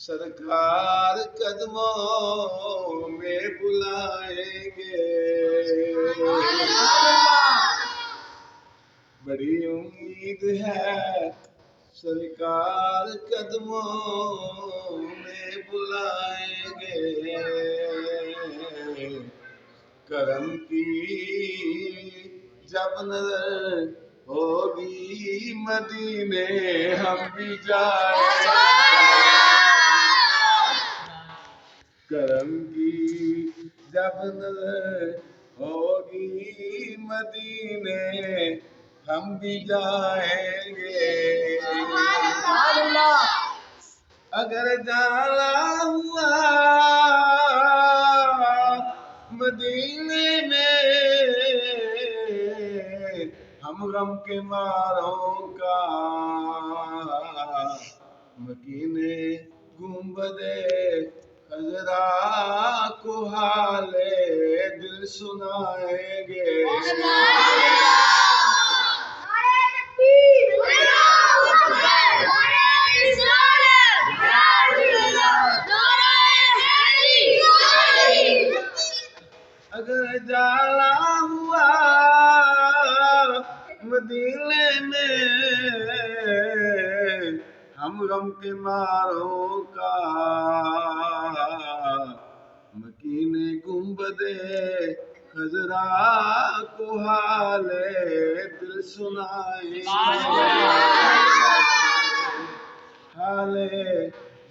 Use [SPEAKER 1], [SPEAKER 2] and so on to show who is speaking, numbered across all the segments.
[SPEAKER 1] سرکار قدموں میں بلائیں گے، بڑی امید ہے سرکار قدموں میں بلائیں گے، کرم کی جب نظر ہوگی مدینے ہم بھی جائیں گے، کرم کی جب نظر ہوگی مدینے ہم بھی جائیں گے، اگر جانا ہوا مدینے میں ہم غم کے ماروں کا مکینے گنبد خضرا کو حال دل سنائیں گے، اگر جانا ہوا مدینے میں ہم غم کے ماروں کا مکینے گنبد خضرا کو حال دل سنائیں گے، حال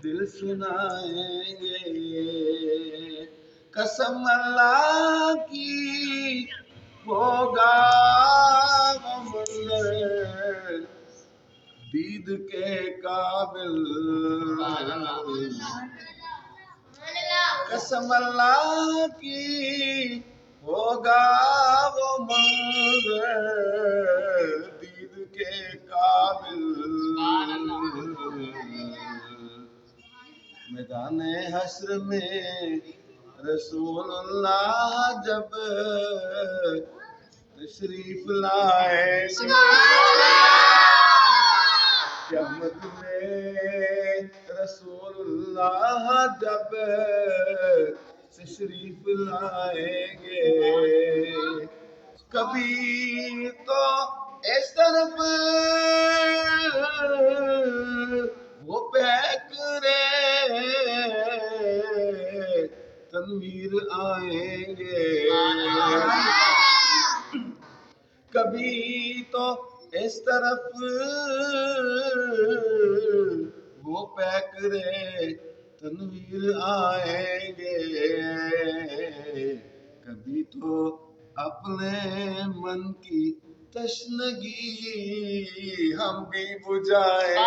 [SPEAKER 1] دل سنائیں گے، قسم اللہ کی ہوگا وہ منظر دید کے قابل، قسم اللہ کی ہوگا وہ منظر دید کے قابل، میدان حشر میں رسول اللہ جب تشریف لائے، قیامت میں رسول اللہ جب تشریف لائیں گے، کبھی تو اس طرف وہ پیکرے تنویر آئیں گے، کبھی تو اس طرف وہ پیکرے تنویر آئیں گے، کبھی تو اپنے من کی تشنگی ہم بھی بجھائیں گے،